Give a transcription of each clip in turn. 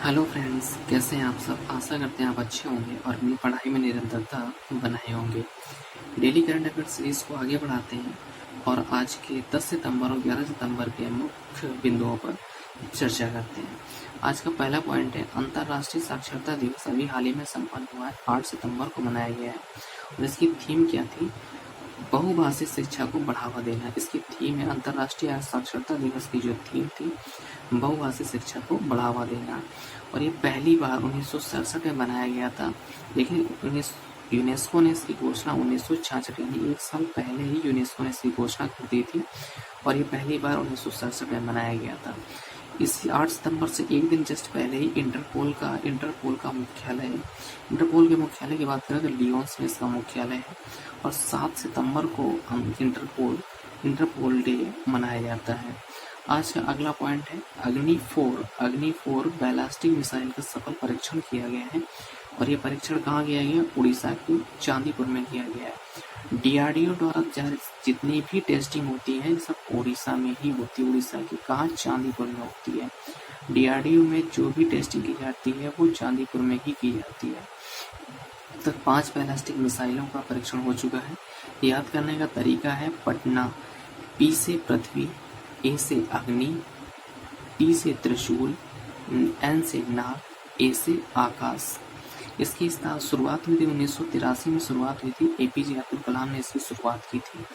Hello friends, कैसे हैं आप सब। आशा करते हैं आप अच्छे होंगे और अपनी पढ़ाई में निरंतरता बनाए होंगे। डेली करंट अफेयर सीरीज को आगे बढ़ाते हैं और आज के 10 सितंबर और 11 सितंबर के मुख्य बिंदुओं पर चर्चा करते हैं। आज का पहला पॉइंट है अंतर्राष्ट्रीय साक्षरता दिवस अभी हाल ही में संपन्न हुआ है, 8 सितंबर को मनाया गया है और इसकी थीम क्या थी? बहुभाषी शिक्षा को बढ़ावा देना। इसकी थीम है अंतर्राष्ट्रीय साक्षरता दिवस की जो थीम थी बहुभाषी शिक्षा को बढ़ावा देना। और ये पहली बार 1967 में बनाया गया था, लेकिन यूनेस्को ने इसकी घोषणा 1966 यानी 1 साल पहले ही यूनेस्को ने इसकी घोषणा कर दी थी और ये पहली बार 1967 में मनाया गया था। इस 8 सितंबर से एक दिन जस्ट पहले ही इंटरपोल का मुख्यालय है। इंटरपोल के मुख्यालय की बात करें तो लियोन्स में इसका मुख्यालय है और 7 सितंबर को हम इंटरपोल डे मनाया जाता है। आज का अगला पॉइंट है अग्नि 4 बैलिस्टिक मिसाइल का सफल परीक्षण किया गया है और ये परीक्षण कहाँ किया गया? उड़ीसा के चांदीपुर में किया गया है। डीआरडीओ द्वारा जितनी भी टेस्टिंग होती है सब उड़ीसा में ही होती है। उड़ीसा की कहाँ? चांदीपुर में होती है। डीआरडीओ में जो भी टेस्टिंग की जाती है वो चांदीपुर में ही की जाती है। अब तक 5 बैलिस्टिक मिसाइलों का परीक्षण हो चुका है। याद करने का तरीका है पटना, पी से पृथ्वी, ए से अग्नि, टी से त्रिशूल, एन से नाग, ए से आकाश। इसकी शुरुआत हुई थी 1983 में शुरुआत हुई थी। एपीजे अब्दुल कलाम ने इसकी शुरुआत की थी।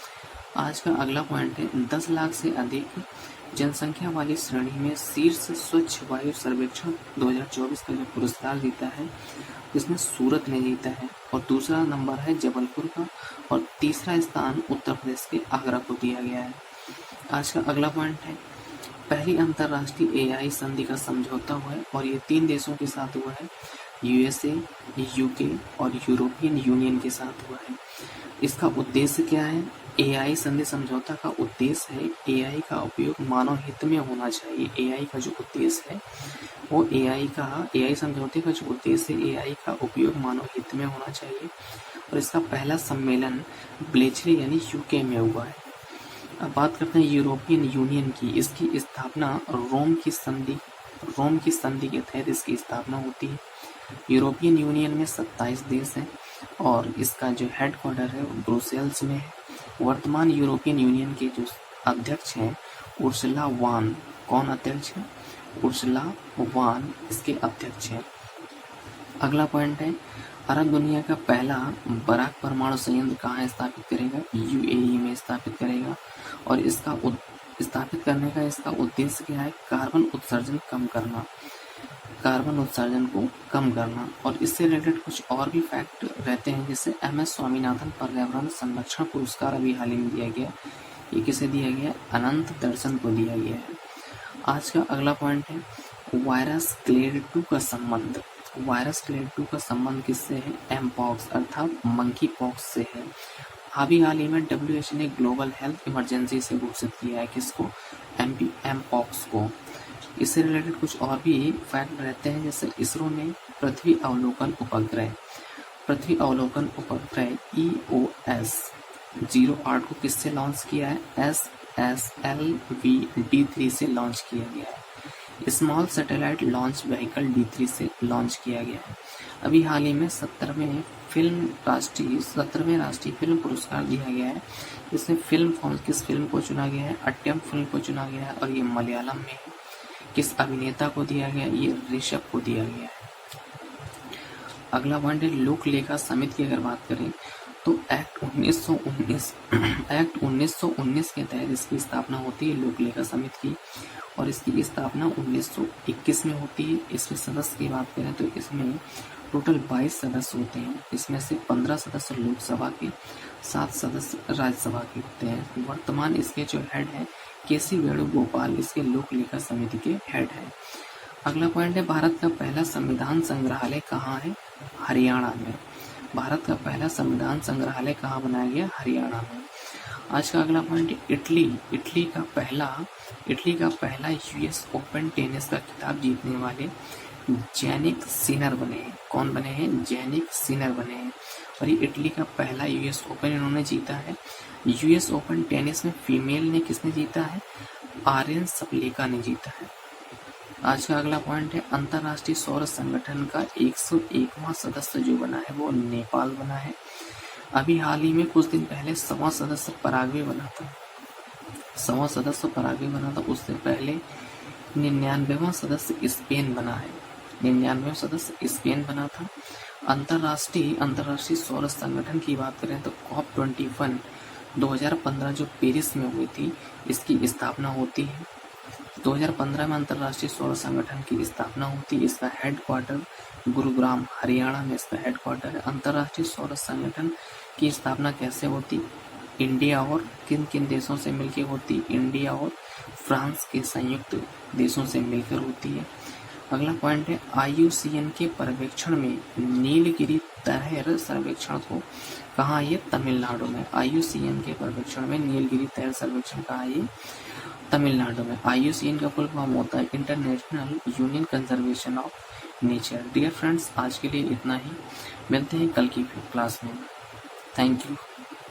आज का अगला पॉइंट है 10 लाख से अधिक जनसंख्या वाली श्रेणी में शीर्ष स्वच्छ वायु सर्वेक्षण 2024 का जो पुरस्कार जीता है इसमें सूरत ने जीता है और दूसरा नंबर है जबलपुर का और तीसरा स्थान उत्तर प्रदेश के आगरा को दिया गया है। आज का अगला पॉइंट है पहली अंतर्राष्ट्रीय एआई संधि का समझौता हुआ है और ये 3 देशों के साथ हुआ है, यूएसए, यूके और यूरोपियन यूनियन के साथ हुआ है। इसका उद्देश्य क्या है? एआई संधि समझौता का उद्देश्य है एआई का उपयोग मानव हित में होना चाहिए। एआई का जो उद्देश्य है वो एआई समझौते का जो उद्देश्य है एआई का उपयोग मानव हित में होना चाहिए और इसका पहला सम्मेलन ब्लेचले यानी यूके में हुआ है। अब बात करते हैं यूरोपियन यूनियन की। इसकी स्थापना रोम की संधि के तहत इसकी स्थापना होती है। यूरोपियन यूनियन में 27 देश हैं और इसका जो हेडक्वार्टर है वो ब्रुसेल्स में है। वर्तमान यूरोपियन यूनियन के जो अध्यक्ष हैं उर्सुला वान। कौन अध्यक्ष है? उर्सुला वान इसके अध्यक्ष हैं। अगला पॉइंट है अरब दुनिया का पहला बराक परमाणु संयंत्र कहाँ स्थापित करेगा? यूएई में स्थापित करेगा और इसका स्थापित करने का इसका उद्देश्य क्या है? कार्बन उत्सर्जन को कम करना। और इससे रिलेटेड कुछ और भी फैक्ट रहते हैं, जैसे एमएस स्वामीनाथन पर्यावरण संरक्षण पुरस्कार अभी हाल ही में दिया गया। ये किसे दिया गया? अनंत दर्शन को दिया गया है। आज का अगला पॉइंट है वायरस क्लेड 2 का संबंध। वायरस क्लेड 2 का संबंध किससे है? एमपॉक्स अर्थात मंकी पॉक्स से है। अभी हाल ही में WHO ने ग्लोबल हेल्थ इमरजेंसी से घोषित किया है किसको? एमपॉक्स को। इससे रिलेटेड कुछ और भी फैक्ट रहते हैं, जैसे इसरो ने पृथ्वी अवलोकन उपग्रह EOS 08 को किससे लॉन्च किया है? SSLV D3 से लॉन्च किया गया है। Small satellite launch vehicle D3 से लॉन्च किया गया है। अभी हाल ही में 17वें राष्ट्रीय फिल्म पुरस्कार दिया गया है। इसमें किस फिल्म को चुना गया है? अट्टम फिल्म को चुना गया है और ये मलयालम में है। किस अभिनेता को दिया गया? ये ऋषभ को दिया गया है। अगला पॉइंट है लोक लेखा समिति की अगर बात करें तो एक्ट 1919 के तहत इसकी स्थापना होती है लोक लेखा समिति की और इसकी स्थापना 1921 में होती है। इसमें सदस्य की बात करें तो इसमें टोटल 22 सदस्य होते हैं। इसमें से 15 सदस्य लोकसभा के, 7 सदस्य राज्यसभा के होते हैं। वर्तमान इसके जो हेड है केसी वेणुगोपाल इसके लोक लेखा समिति के हेड है। अगला पॉइंट है भारत का पहला संविधान संग्रहालय कहाँ है? हरियाणा में। भारत का पहला संविधान संग्रहालय कहाँ बनाया गया? हरियाणा में। आज का अगला पॉइंट इटली का पहला यूएस ओपन टेनिस का खिताब जीतने वाले जैनिक सिनर बने हैं। कौन बने हैं? जैनिक सिनर बने हैं और ये इटली का पहला यूएस ओपन इन्होंने जीता है। यूएस ओपन टेनिस में फीमेल ने किसने जीता है? आर्यन सपलेका ने जीता है। आज का अगला पॉइंट है अंतर्राष्ट्रीय सौर संगठन का 101वां सदस्य जो बना है वो नेपाल बना है। अभी हाल ही में कुछ दिन पहले 100वां सदस्य पराग्वे बना था। 100वां सदस्य पराग्वे बना था। उससे पहले 99वां सदस्य स्पेन बना है। 99वां सदस्य स्पेन बना था। अंतर्राष्ट्रीय सौर संगठन की बात करें तो COP21 2015 जो पेरिस में हुई थी, इसकी स्थापना होती है। 2015 में अंतर्राष्ट्रीय सौर संगठन की स्थापना होती है। इसका हेडक्वार्टर गुरुग्राम हरियाणा में इसका हेडक्वार्टर है। अंतर्राष्ट्रीय सौर संगठन की स्थापना कैसे होती? इंडिया और किन किन देशों से मिलकर होती? इंडिया और फ्रांस के संयुक्त देशों से मिलकर होती है। अगला पॉइंट है IUCN के पर्यवेक्षण में नीलगिरी तहर सर्वेक्षण को कहाँ? ये तमिलनाडु में। IUCN के पर्यवेक्षण में नीलगिरी तहर सर्वेक्षण कहाँ? ये तमिलनाडु में। IUCN का फुल फॉर्म होता है international union conservation of nature. Dear friends, आज के लिए इतना ही। मिलते हैं कल की क्लास में। Thank you.